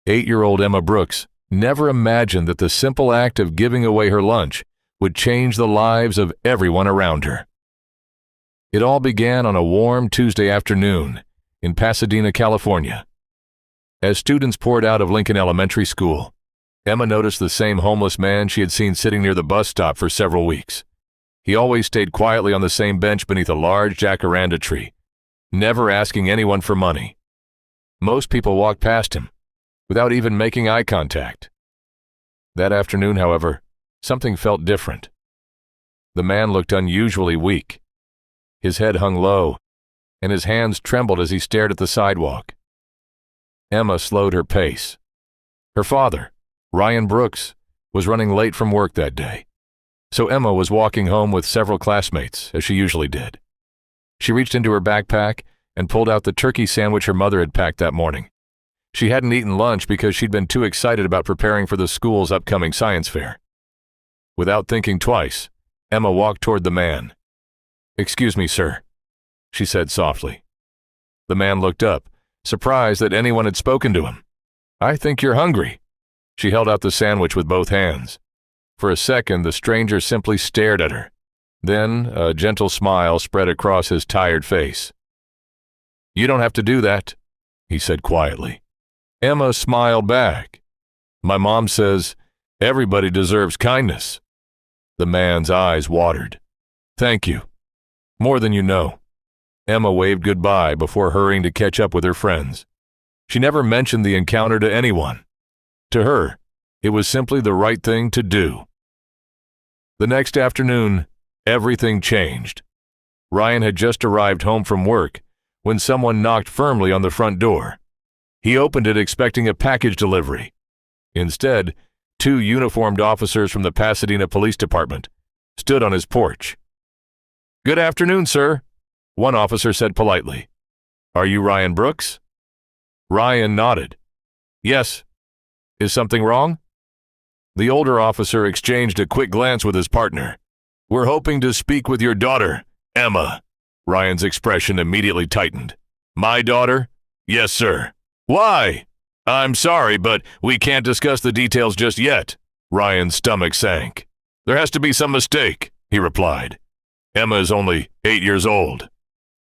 8-year-old Emma Brooks never imagined that the simple act of giving away her lunch would change the lives of everyone around her. It all began on a warm Tuesday afternoon in Pasadena, California. As students poured out of Lincoln Elementary School, Emma noticed the same homeless man she had seen sitting near the bus stop for several weeks. He always stayed quietly on the same bench beneath a large jacaranda tree, never asking anyone for money. Most people walked past him, without even making eye contact. That afternoon, however, something felt different. The man looked unusually weak. His head hung low, and his hands trembled as he stared at the sidewalk. Emma slowed her pace. Her father, Ryan Brooks, was running late from work that day, so Emma was walking home with several classmates, as she usually did. She reached into her backpack and pulled out the turkey sandwich her mother had packed that morning. She hadn't eaten lunch because she'd been too excited about preparing for the school's upcoming science fair. Without thinking twice, Emma walked toward the man. "Excuse me, sir," she said softly. The man looked up, surprised that anyone had spoken to him. "I think you're hungry." She held out the sandwich with both hands. For a second, the stranger simply stared at her. Then, a gentle smile spread across his tired face. "You don't have to do that," he said quietly. Emma smiled back. "My mom says everybody deserves kindness." The man's eyes watered. "Thank you. More than you know." Emma waved goodbye before hurrying to catch up with her friends. She never mentioned the encounter to anyone. To her, it was simply the right thing to do. The next afternoon, everything changed. Ryan had just arrived home from work when someone knocked firmly on the front door. He opened it expecting a package delivery. Instead, 2 uniformed officers from the Pasadena Police Department stood on his porch. "Good afternoon, sir," one officer said politely. "Are you Ryan Brooks?" Ryan nodded. "Yes. Is something wrong?" The older officer exchanged a quick glance with his partner. "We're hoping to speak with your daughter, Emma." Ryan's expression immediately tightened. "My daughter?" "Yes, sir." "Why?" "I'm sorry, but we can't discuss the details just yet." Ryan's stomach sank. "There has to be some mistake," he replied. "Emma is only 8 years old."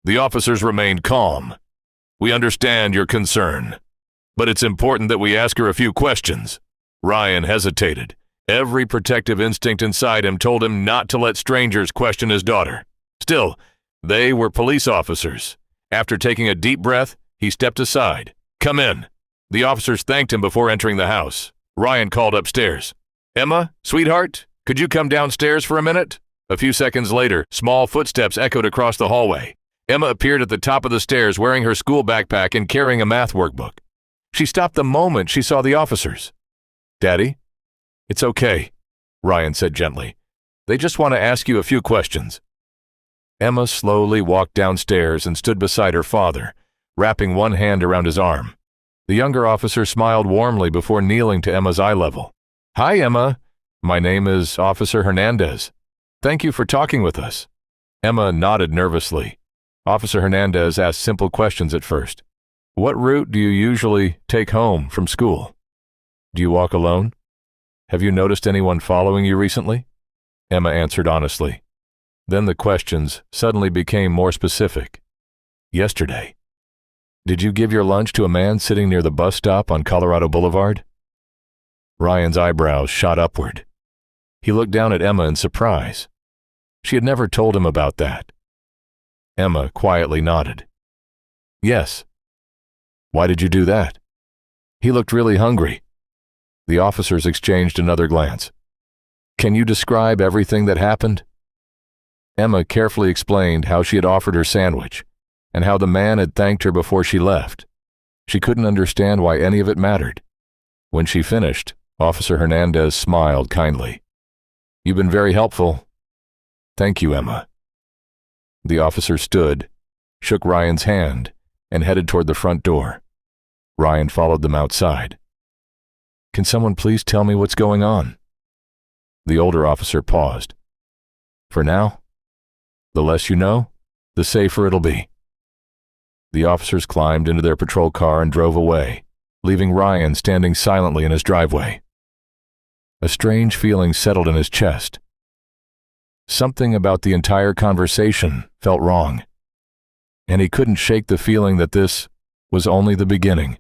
The officers remained calm. "We understand your concern, but it's important that we ask her a few questions." Ryan hesitated. Every protective instinct inside him told him not to let strangers question his daughter. Still, they were police officers. After taking a deep breath, he stepped aside. "Come in." The officers thanked him before entering the house. Ryan called upstairs. "Emma, sweetheart, could you come downstairs for a minute?" A few seconds later, small footsteps echoed across the hallway. Emma appeared at the top of the stairs wearing her school backpack and carrying a math workbook. She stopped the moment she saw the officers. "Daddy?" "It's okay," Ryan said gently. "They just want to ask you a few questions." Emma slowly walked downstairs and stood beside her father, wrapping one hand around his arm. The younger officer smiled warmly before kneeling to Emma's eye level. "Hi, Emma. My name is Officer Hernandez. Thank you for talking with us." Emma nodded nervously. Officer Hernandez asked simple questions at first. "What route do you usually take home from school? Do you walk alone? Have you noticed anyone following you recently?" Emma answered honestly. Then the questions suddenly became more specific. "Yesterday, did you give your lunch to a man sitting near the bus stop on Colorado Boulevard?" Ryan's eyebrows shot upward. He looked down at Emma in surprise. She had never told him about that. Emma quietly nodded. "Yes." "Why did you do that?" "He looked really hungry." The officers exchanged another glance. "Can you describe everything that happened?" Emma carefully explained how she had offered her sandwich and how the man had thanked her before she left. She couldn't understand why any of it mattered. When she finished, Officer Hernandez smiled kindly. "You've been very helpful." "Thank you, Emma." The officer stood, shook Ryan's hand, and headed toward the front door. Ryan followed them outside. "Can someone please tell me what's going on?" The older officer paused. "For now, the less you know, the safer it'll be." The officers climbed into their patrol car and drove away, leaving Ryan standing silently in his driveway. A strange feeling settled in his chest. Something about the entire conversation felt wrong, and he couldn't shake the feeling that this was only the beginning.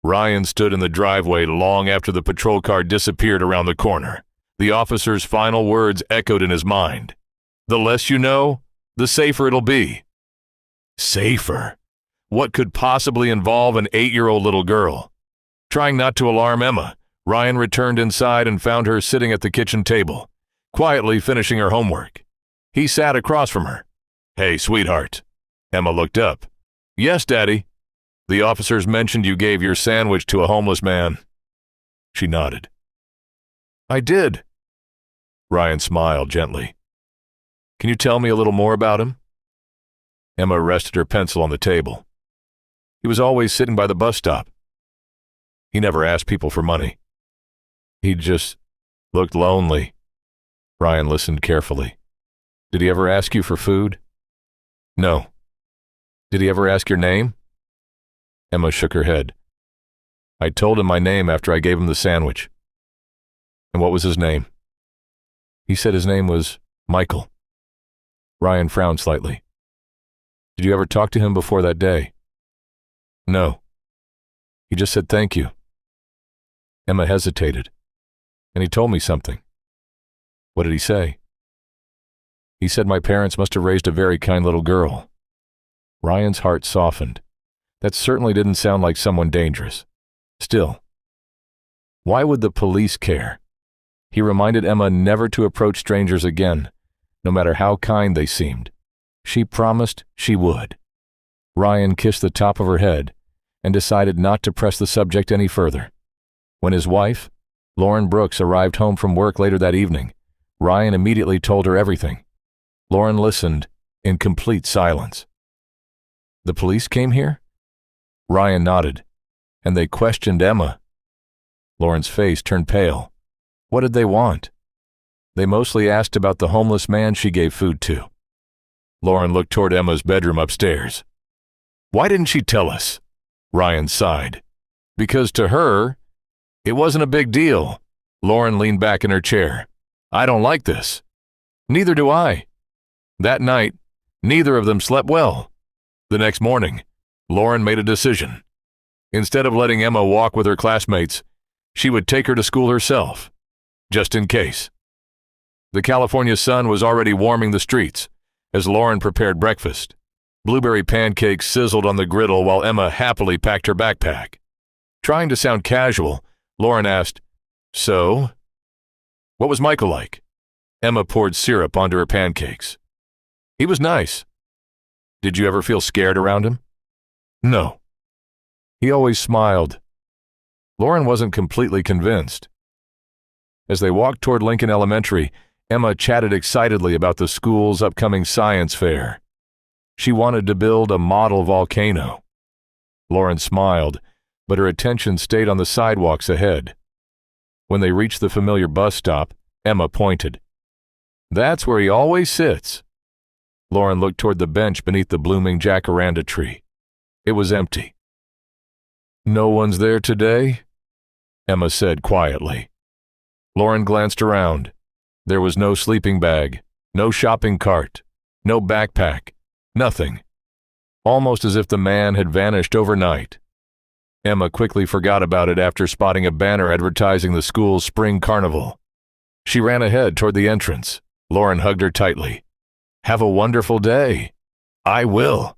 Ryan stood in the driveway long after the patrol car disappeared around the corner. The officer's final words echoed in his mind. "The less you know, the safer it'll be." Safer? What could possibly involve an 8-year-old little girl? Trying not to alarm Emma, Ryan returned inside and found her sitting at the kitchen table, quietly finishing her homework. He sat across from her. "Hey, sweetheart." Emma looked up. "Yes, Daddy. The officers mentioned you gave your sandwich to a homeless man." She nodded. "I did." Ryan smiled gently. "Can you tell me a little more about him?" Emma rested her pencil on the table. "He was always sitting by the bus stop. He never asked people for money. He just looked lonely." Ryan listened carefully. "Did he ever ask you for food?" "No." "Did he ever ask your name?" Emma shook her head. "I told him my name after I gave him the sandwich." "And what was his name?" "He said his name was Michael." Ryan frowned slightly. "Did you ever talk to him before that day?" "No. He just said thank you." Emma hesitated. "And he told me something." "What did he say?" "He said my parents must have raised a very kind little girl." Ryan's heart softened. That certainly didn't sound like someone dangerous. Still, why would the police care? He reminded Emma never to approach strangers again, no matter how kind they seemed. She promised she would. Ryan kissed the top of her head and decided not to press the subject any further. When his wife, Lauren Brooks, arrived home from work later that evening, Ryan immediately told her everything. Lauren listened in complete silence. "The police came here?" Ryan nodded, and they questioned Emma. Lauren's face turned pale. What did they want? They mostly asked about the homeless man she gave food to. Lauren looked toward Emma's bedroom upstairs. "Why didn't she tell us?" Ryan sighed. "Because to her, it wasn't a big deal." Lauren leaned back in her chair. "I don't like this." "Neither do I." That night, neither of them slept well. The next morning, Lauren made a decision. Instead of letting Emma walk with her classmates, she would take her to school herself, just in case. The California sun was already warming the streets as Lauren prepared breakfast. Blueberry pancakes sizzled on the griddle while Emma happily packed her backpack. Trying to sound casual, Lauren asked, "So, what was Michael like?" Emma poured syrup onto her pancakes. "He was nice." "Did you ever feel scared around him?" "No." "He always smiled." Lauren wasn't completely convinced. As they walked toward Lincoln Elementary, Emma chatted excitedly about the school's upcoming science fair. She wanted to build a model volcano. Lauren smiled, but her attention stayed on the sidewalks ahead. When they reached the familiar bus stop, Emma pointed. "That's where he always sits." Lauren looked toward the bench beneath the blooming jacaranda tree. It was empty. "No one's there today?" Emma said quietly. Lauren glanced around. There was no sleeping bag, no shopping cart, no backpack, nothing. Almost as if the man had vanished overnight. Emma quickly forgot about it after spotting a banner advertising the school's spring carnival. She ran ahead toward the entrance. Lauren hugged her tightly. "Have a wonderful day." "I will."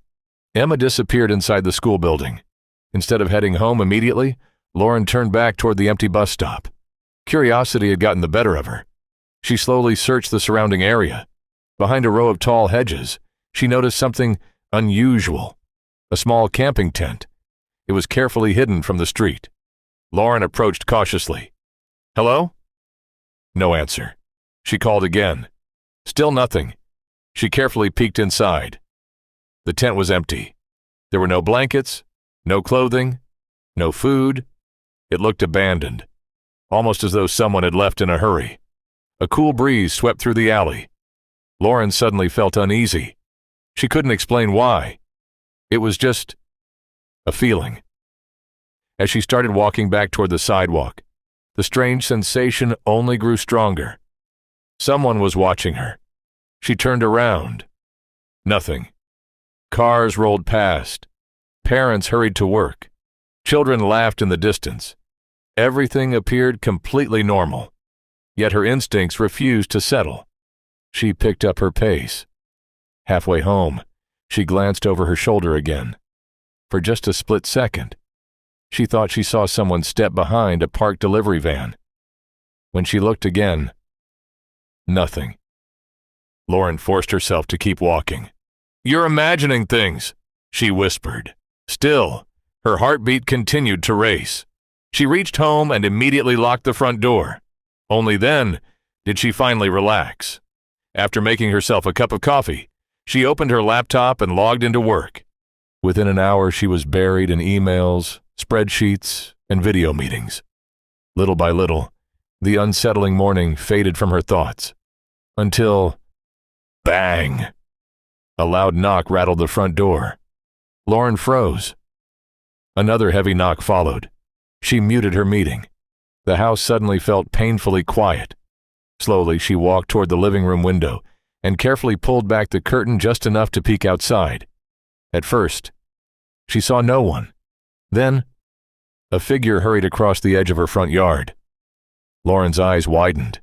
Emma disappeared inside the school building. Instead of heading home immediately, Lauren turned back toward the empty bus stop. Curiosity had gotten the better of her. She slowly searched the surrounding area. Behind a row of tall hedges, she noticed something unusual. A small camping tent. It was carefully hidden from the street. Lauren approached cautiously. "Hello?" No answer. She called again. Still nothing. She carefully peeked inside. The tent was empty. There were no blankets, no clothing, no food. It looked abandoned, almost as though someone had left in a hurry. A cool breeze swept through the alley. Lauren suddenly felt uneasy. She couldn't explain why. It was just a feeling. As she started walking back toward the sidewalk, the strange sensation only grew stronger. Someone was watching her. She turned around. Nothing. Cars rolled past. Parents hurried to work. Children laughed in the distance. Everything appeared completely normal. Yet her instincts refused to settle. She picked up her pace. Halfway home, she glanced over her shoulder again. For just a split second, she thought she saw someone step behind a parked delivery van. When she looked again, nothing. Lauren forced herself to keep walking. "You're imagining things," she whispered. Still, her heartbeat continued to race. She reached home and immediately locked the front door. Only then did she finally relax. After making herself a cup of coffee, she opened her laptop and logged into work. Within an hour, she was buried in emails, spreadsheets, and video meetings. Little by little, the unsettling morning faded from her thoughts. Until, bang! A loud knock rattled the front door. Lauren froze. Another heavy knock followed. She muted her meeting. The house suddenly felt painfully quiet. Slowly, she walked toward the living room window and carefully pulled back the curtain just enough to peek outside. At first, she saw no one. Then, a figure hurried across the edge of her front yard. Lauren's eyes widened.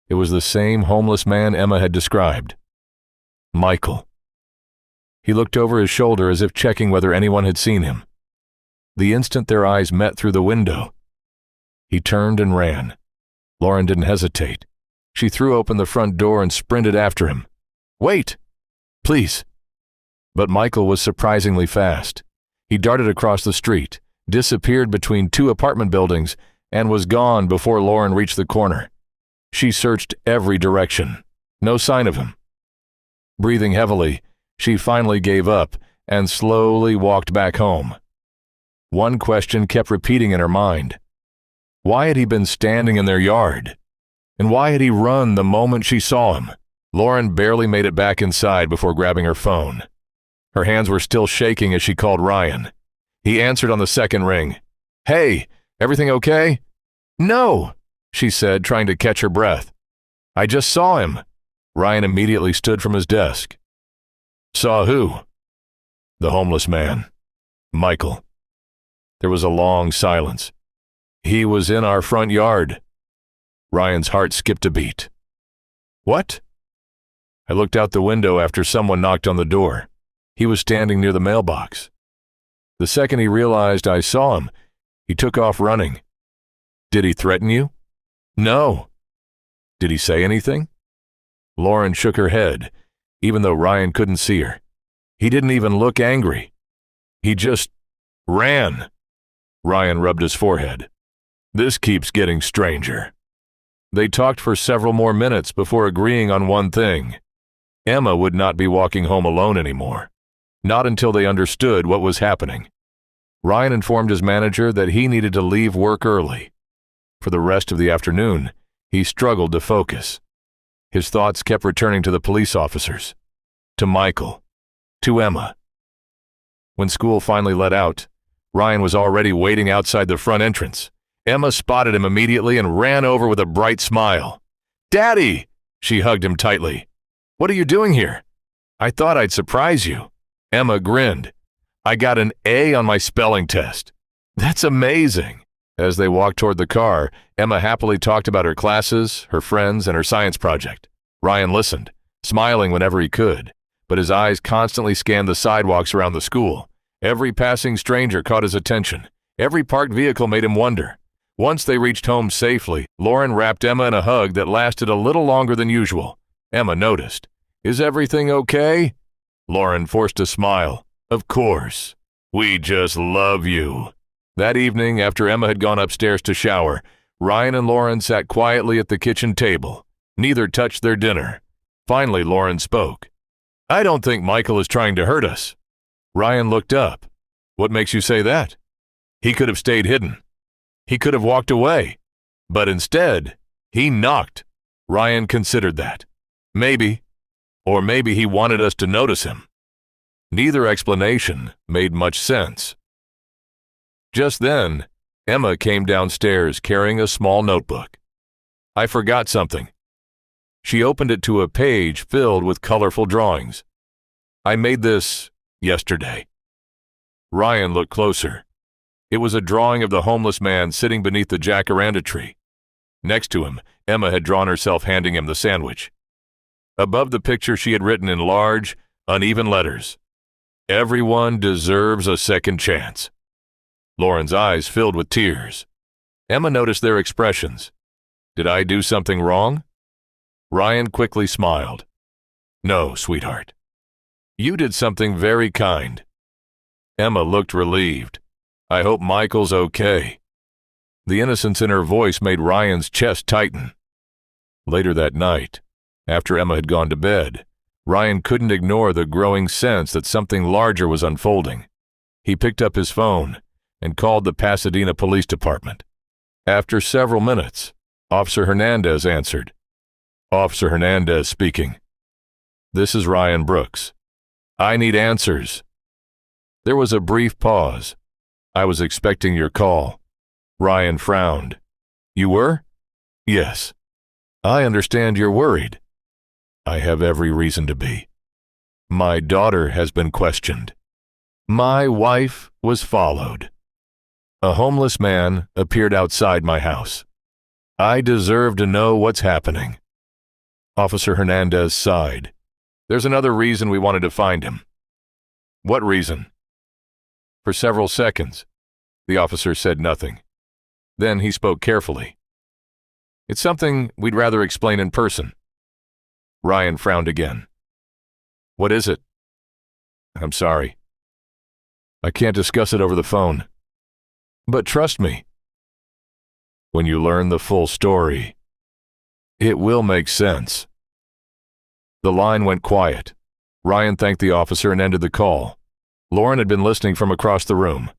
It was the same homeless man Emma had described. Michael. He looked over his shoulder as if checking whether anyone had seen him. The instant their eyes met through the window, he turned and ran. Lauren didn't hesitate. She threw open the front door and sprinted after him. "Wait! Please!" But Michael was surprisingly fast. He darted across the street, disappeared between two apartment buildings, and was gone before Lauren reached the corner. She searched every direction. No sign of him. Breathing heavily, she finally gave up and slowly walked back home. One question kept repeating in her mind. Why had he been standing in their yard? And why had he run the moment she saw him? Lauren barely made it back inside before grabbing her phone. Her hands were still shaking as she called Ryan. He answered on the second ring. "Hey, everything okay?" "No," she said, trying to catch her breath. "I just saw him." Ryan immediately stood from his desk. "Saw who?" "The homeless man. Michael." There was a long silence. "He was in our front yard." Ryan's heart skipped a beat. "What?" "I looked out the window after someone knocked on the door. He was standing near the mailbox. The second he realized I saw him, he took off running." "Did he threaten you?" "No." "Did he say anything?" Lauren shook her head, even though Ryan couldn't see her. "He didn't even look angry. He just ran." Ryan rubbed his forehead. "This keeps getting stranger." They talked for several more minutes before agreeing on one thing. Emma would not be walking home alone anymore. Not until they understood what was happening. Ryan informed his manager that he needed to leave work early. For the rest of the afternoon, he struggled to focus. His thoughts kept returning to the police officers, to Michael, to Emma. When school finally let out, Ryan was already waiting outside the front entrance. Emma spotted him immediately and ran over with a bright smile. "Daddy!" She hugged him tightly. "What are you doing here?" "I thought I'd surprise you." Emma grinned. "I got an A on my spelling test." "That's amazing." As they walked toward the car, Emma happily talked about her classes, her friends, and her science project. Ryan listened, smiling whenever he could, but his eyes constantly scanned the sidewalks around the school. Every passing stranger caught his attention. Every parked vehicle made him wonder. Once they reached home safely, Lauren wrapped Emma in a hug that lasted a little longer than usual. Emma noticed. "Is everything okay?" Lauren forced a smile. "Of course. We just love you." That evening, after Emma had gone upstairs to shower, Ryan and Lauren sat quietly at the kitchen table. Neither touched their dinner. Finally, Lauren spoke. "I don't think Michael is trying to hurt us." Ryan looked up. "What makes you say that?" "He could have stayed hidden. He could have walked away. But instead, he knocked." Ryan considered that. "Maybe. Or maybe he wanted us to notice him." Neither explanation made much sense. Just then, Emma came downstairs carrying a small notebook. I forgot something. She opened it to a page filled with colorful drawings. I made this yesterday. Ryan looked closer. It was a drawing of the homeless man sitting beneath the jacaranda tree. Next to him, Emma had drawn herself handing him the sandwich. Above the picture she had written in large, uneven letters, "Everyone deserves a second chance." Lauren's eyes filled with tears. Emma noticed their expressions. Did I do something wrong? Ryan quickly smiled. No, sweetheart. You did something very kind. Emma looked relieved. I hope Michael's okay. The innocence in her voice made Ryan's chest tighten. Later that night, after Emma had gone to bed, Ryan couldn't ignore the growing sense that something larger was unfolding. He picked up his phone and called the Pasadena Police Department. After several minutes, Officer Hernandez answered. Officer Hernandez speaking. This is Ryan Brooks. I need answers. There was a brief pause. I was expecting your call. Ryan frowned. You were? Yes. I understand you're worried. I have every reason to be. My daughter has been questioned. My wife was followed. A homeless man appeared outside my house. I deserve to know what's happening. Officer Hernandez sighed. There's another reason we wanted to find him. What reason? For several seconds, the officer said nothing. Then he spoke carefully. It's something we'd rather explain in person. Ryan frowned again. What is it? I'm sorry. I can't discuss it over the phone. But trust me. When you learn the full story, it will make sense. The line went quiet. Ryan thanked the officer and ended the call. Lauren had been listening from across the room.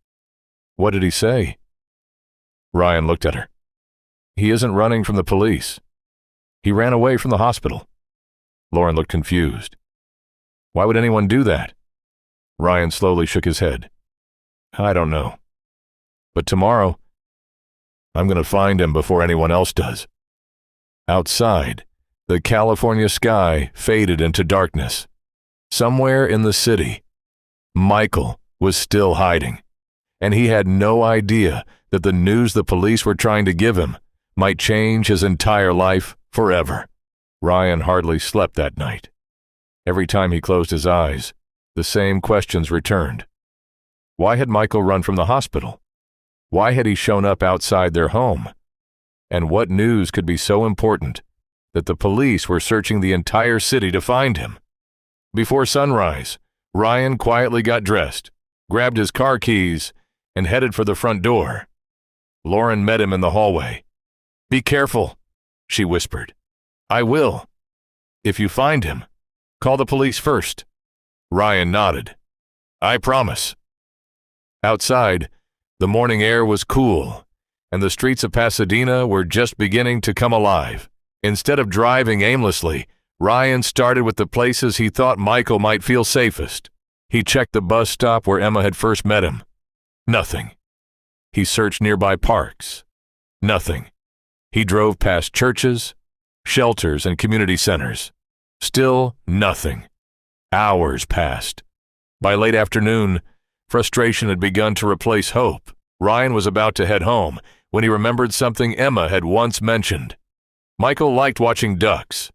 What did he say? Ryan looked at her. He isn't running from the police. He ran away from the hospital. Lauren looked confused. Why would anyone do that? Ryan slowly shook his head. I don't know. But tomorrow, I'm going to find him before anyone else does. Outside, the California sky faded into darkness. Somewhere in the city, Michael was still hiding, and he had no idea that the news the police were trying to give him might change his entire life forever. Ryan hardly slept that night. Every time he closed his eyes, the same questions returned. Why had Michael run from the hospital? Why had he shown up outside their home? And what news could be so important that the police were searching the entire city to find him? Before sunrise, Ryan quietly got dressed, grabbed his car keys, and headed for the front door. Lauren met him in the hallway. Be careful, she whispered. I will. If you find him, call the police first. Ryan nodded. I promise. Outside, the morning air was cool, and the streets of Pasadena were just beginning to come alive. Instead of driving aimlessly, Ryan started with the places he thought Michael might feel safest. He checked the bus stop where Emma had first met him. Nothing. He searched nearby parks. Nothing. He drove past churches, shelters, and community centers. Still nothing. Hours passed. By late afternoon, frustration had begun to replace hope. Ryan was about to head home when he remembered something Emma had once mentioned. Michael liked watching ducks.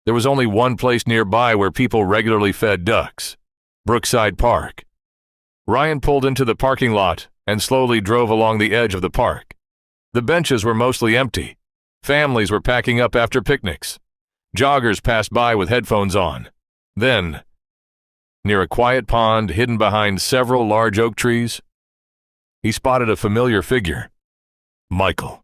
There was only one place nearby where people regularly fed ducks, Brookside Park. Ryan pulled into the parking lot and slowly drove along the edge of the park. The benches were mostly empty. Families were packing up after picnics. Joggers passed by with headphones on. Then, near a quiet pond hidden behind several large oak trees, he spotted a familiar figure. Michael.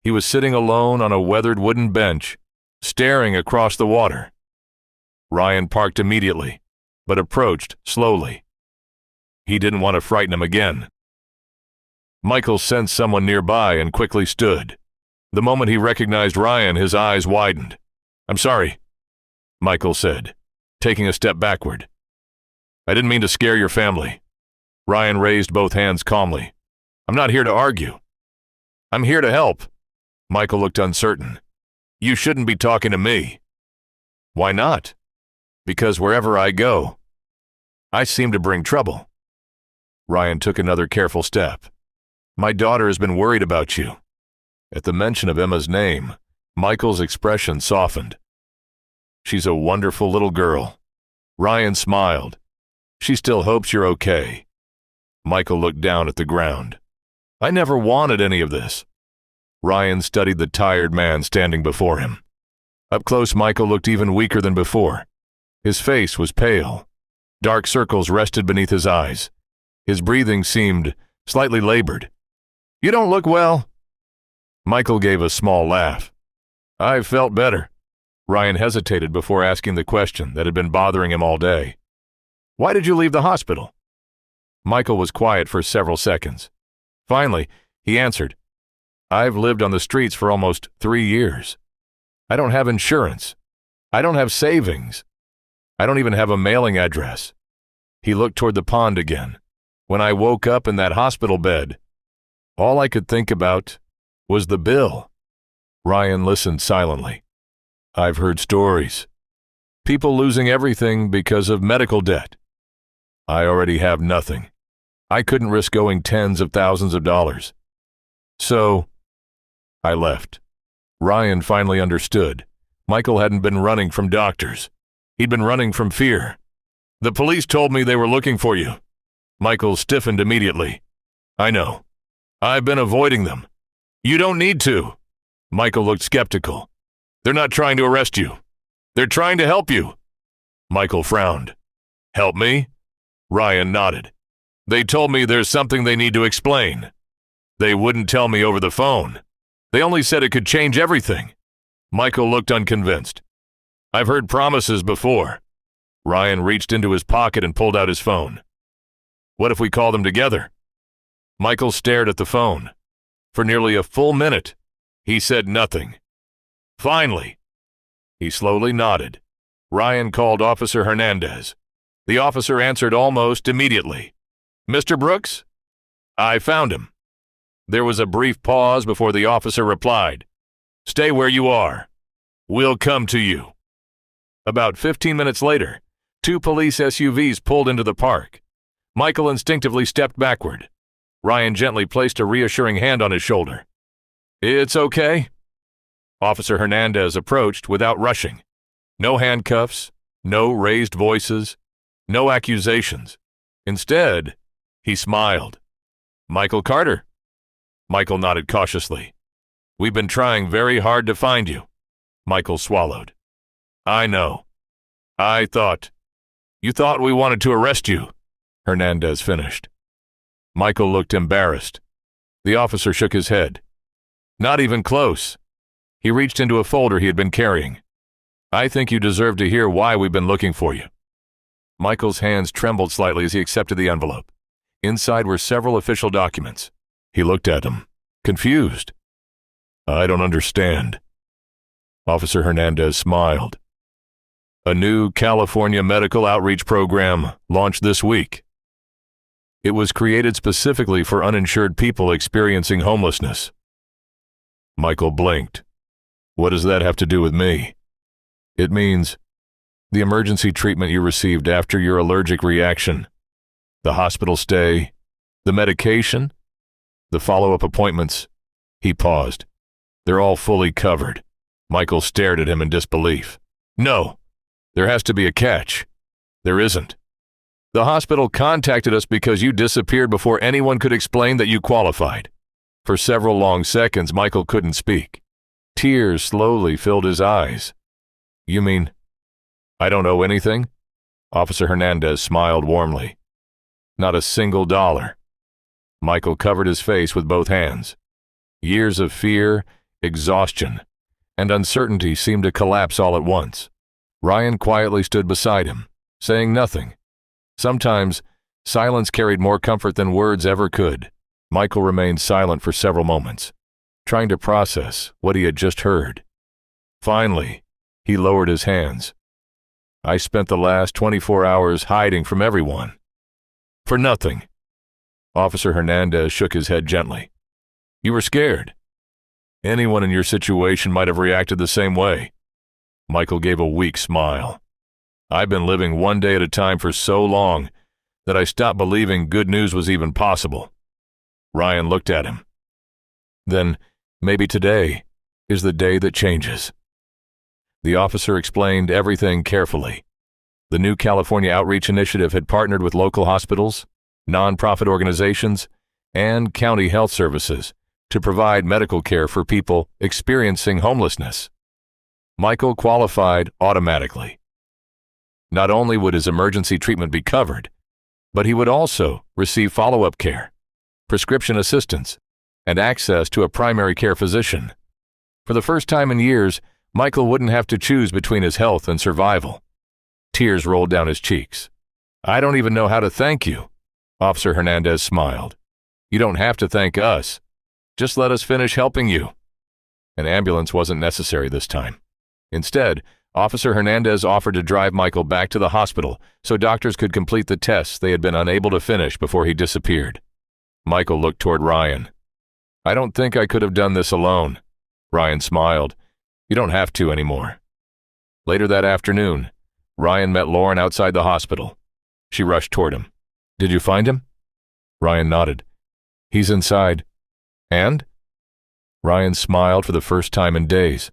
He was sitting alone on a weathered wooden bench, staring across the water. Ryan parked immediately, but approached slowly. He didn't want to frighten him again. Michael sensed someone nearby and quickly stood. The moment he recognized Ryan, his eyes widened. I'm sorry, Michael said, taking a step backward. I didn't mean to scare your family. Ryan raised both hands calmly. I'm not here to argue. I'm here to help. Michael looked uncertain. You shouldn't be talking to me. Why not? Because wherever I go, I seem to bring trouble. Ryan took another careful step. My daughter has been worried about you. At the mention of Emma's name, Michael's expression softened. She's a wonderful little girl. Ryan smiled. She still hopes you're okay. Michael looked down at the ground. I never wanted any of this. Ryan studied the tired man standing before him. Up close, Michael looked even weaker than before. His face was pale. Dark circles rested beneath his eyes. His breathing seemed slightly labored. You don't look well. Michael gave a small laugh. I've felt better. Ryan hesitated before asking the question that had been bothering him all day. Why did you leave the hospital? Michael was quiet for several seconds. Finally, he answered, I've lived on the streets for almost 3 years. I don't have insurance. I don't have savings. I don't even have a mailing address. He looked toward the pond again. When I woke up in that hospital bed, all I could think about was the bill. Ryan listened silently. I've heard stories. People losing everything because of medical debt. I already have nothing. I couldn't risk owing tens of thousands of dollars. So, I left. Ryan finally understood. Michael hadn't been running from doctors. He'd been running from fear. The police told me they were looking for you. Michael stiffened immediately. I know. I've been avoiding them. You don't need to. Michael looked skeptical. They're not trying to arrest you. They're trying to help you. Michael frowned. Help me? Ryan nodded. They told me there's something they need to explain. They wouldn't tell me over the phone. They only said it could change everything. Michael looked unconvinced. I've heard promises before. Ryan reached into his pocket and pulled out his phone. What if we call them together? Michael stared at the phone. For nearly a full minute, he said nothing. Finally, he slowly nodded. Ryan called Officer Hernandez. The officer answered almost immediately. Mr. Brooks? I found him. There was a brief pause before the officer replied. Stay where you are. We'll come to you. About 15 minutes later, 2 police SUVs pulled into the park. Michael instinctively stepped backward. Ryan gently placed a reassuring hand on his shoulder. It's okay. Officer Hernandez approached without rushing. No handcuffs, no raised voices, no accusations. Instead, he smiled. Michael Carter. Michael nodded cautiously. We've been trying very hard to find you. Michael swallowed. I know. You thought we wanted to arrest you, Hernandez finished. Michael looked embarrassed. The officer shook his head. Not even close. He reached into a folder he had been carrying. I think you deserve to hear why we've been looking for you. Michael's hands trembled slightly as he accepted the envelope. Inside were several official documents. He looked at them, confused. I don't understand. Officer Hernandez smiled. A new California medical outreach program launched this week. It was created specifically for uninsured people experiencing homelessness. Michael blinked. What does that have to do with me? It means the emergency treatment you received after your allergic reaction, the hospital stay, the medication, the follow-up appointments. He paused. They're all fully covered. Michael stared at him in disbelief. No, there has to be a catch. There isn't. The hospital contacted us because you disappeared before anyone could explain that you qualified. For several long seconds, Michael couldn't speak. Tears slowly filled his eyes. You mean, I don't owe anything? Officer Hernandez smiled warmly. Not a single dollar. Michael covered his face with both hands. Years of fear, exhaustion, and uncertainty seemed to collapse all at once. Ryan quietly stood beside him, saying nothing. Sometimes, silence carried more comfort than words ever could. Michael remained silent for several moments, trying to process what he had just heard. Finally, he lowered his hands. I spent the last 24 hours hiding from everyone. For nothing. Officer Hernandez shook his head gently. You were scared. Anyone in your situation might have reacted the same way. Michael gave a weak smile. I've been living one day at a time for so long that I stopped believing good news was even possible. Ryan looked at him. Then, maybe today is the day that changes. The officer explained everything carefully. The new California Outreach Initiative had partnered with local hospitals, nonprofit organizations, and county health services to provide medical care for people experiencing homelessness. Michael qualified automatically. Not only would his emergency treatment be covered, but he would also receive follow-up care, prescription assistance, and access to a primary care physician. For the first time in years, Michael wouldn't have to choose between his health and survival. Tears rolled down his cheeks. I don't even know how to thank you. Officer Hernandez smiled. You don't have to thank us. Just let us finish helping you. An ambulance wasn't necessary this time. Instead, Officer Hernandez offered to drive Michael back to the hospital so doctors could complete the tests they had been unable to finish before he disappeared. Michael looked toward Ryan. I don't think I could have done this alone. Ryan smiled. You don't have to anymore. Later that afternoon, Ryan met Lauren outside the hospital. She rushed toward him. Did you find him? Ryan nodded. He's inside. And? Ryan smiled for the first time in days.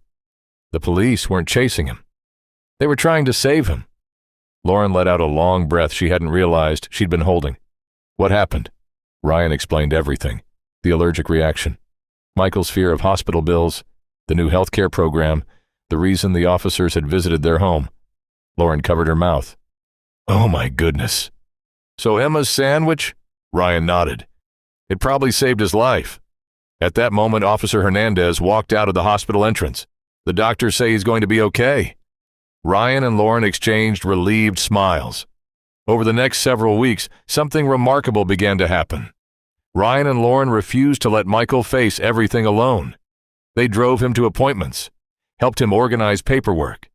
The police weren't chasing him. They were trying to save him. Lauren let out a long breath she hadn't realized she'd been holding. What happened? Ryan explained everything. The allergic reaction, Michael's fear of hospital bills, the new healthcare program, the reason the officers had visited their home. Lauren covered her mouth. Oh my goodness. So Emma's sandwich? Ryan nodded. It probably saved his life. At that moment, Officer Hernandez walked out of the hospital entrance. The doctors say he's going to be okay. Ryan and Lauren exchanged relieved smiles. Over the next several weeks, something remarkable began to happen. Ryan and Lauren refused to let Michael face everything alone. They drove him to appointments, helped him organize paperwork,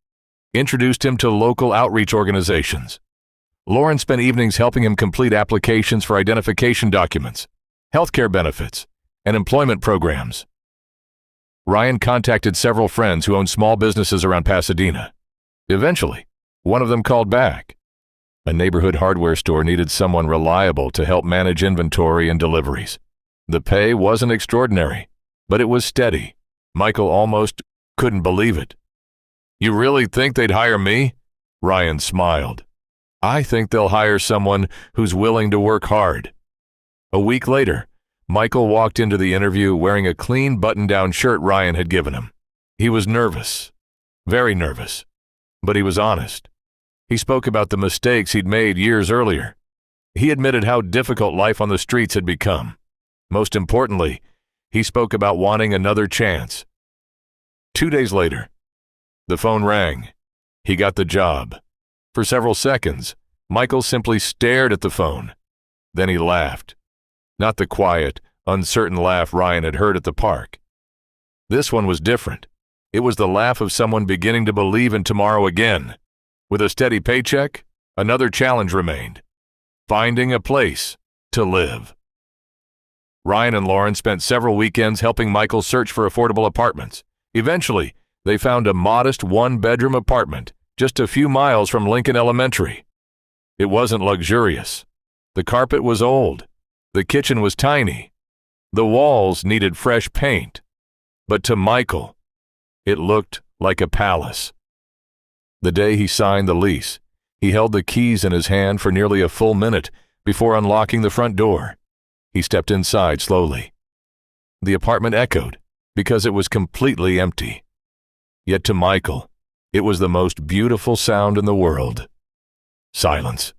introduced him to local outreach organizations. Lauren spent evenings helping him complete applications for identification documents, healthcare benefits, and employment programs. Ryan contacted several friends who owned small businesses around Pasadena. Eventually, one of them called back. A neighborhood hardware store needed someone reliable to help manage inventory and deliveries. The pay wasn't extraordinary, but it was steady. Michael almost couldn't believe it. You really think they'd hire me? Ryan smiled. I think they'll hire someone who's willing to work hard. A week later, Michael walked into the interview wearing a clean button-down shirt Ryan had given him. He was nervous, very nervous, but he was honest. He spoke about the mistakes he'd made years earlier. He admitted how difficult life on the streets had become. Most importantly, he spoke about wanting another chance. 2 days later, the phone rang. He got the job. For several seconds, Michael simply stared at the phone. Then he laughed. Not the quiet, uncertain laugh Ryan had heard at the park. This one was different. It was the laugh of someone beginning to believe in tomorrow again. With a steady paycheck, another challenge remained: finding a place to live. Ryan and Lauren spent several weekends helping Michael search for affordable apartments. Eventually, they found a modest one-bedroom apartment just a few miles from Lincoln Elementary. It wasn't luxurious. The carpet was old. The kitchen was tiny. The walls needed fresh paint. But to Michael, it looked like a palace. The day he signed the lease, he held the keys in his hand for nearly a full minute before unlocking the front door. He stepped inside slowly. The apartment echoed because it was completely empty. Yet to Michael, it was the most beautiful sound in the world. Silence.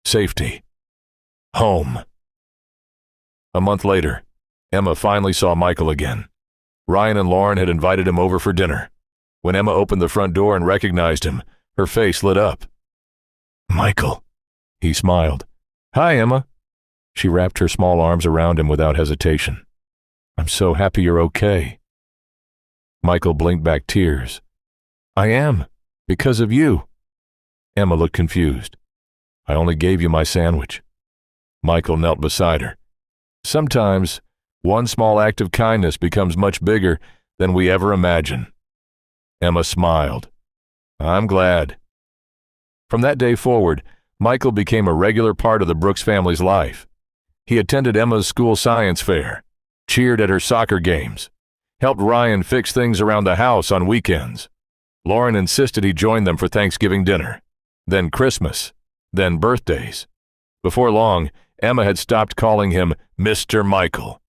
Safety. Home. A month later, Emma finally saw Michael again. Ryan and Lauren had invited him over for dinner. When Emma opened the front door and recognized him, her face lit up. Michael, he smiled. Hi, Emma. She wrapped her small arms around him without hesitation. I'm so happy you're okay. Michael blinked back tears. I am, because of you. Emma looked confused. I only gave you my sandwich. Michael knelt beside her. Sometimes one small act of kindness becomes much bigger than we ever imagine. Emma smiled. I'm glad. From that day forward, Michael became a regular part of the Brooks family's life. He attended Emma's school science fair, cheered at her soccer games, helped Ryan fix things around the house on weekends. Lauren insisted he join them for Thanksgiving dinner, then Christmas, then birthdays. Before long, Emma had stopped calling him Mr. Michael.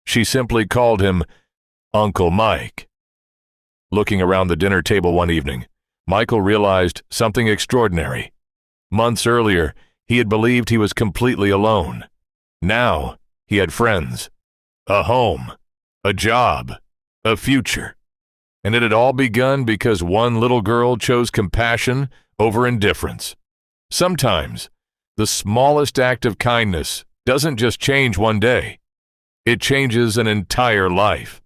She simply called him Uncle Mike. Looking around the dinner table one evening, Michael realized something extraordinary. Months earlier, he had believed he was completely alone. Now, he had friends, a home, a job, a future. And it had all begun because one little girl chose compassion over indifference. Sometimes, the smallest act of kindness doesn't just change one day. It changes an entire life.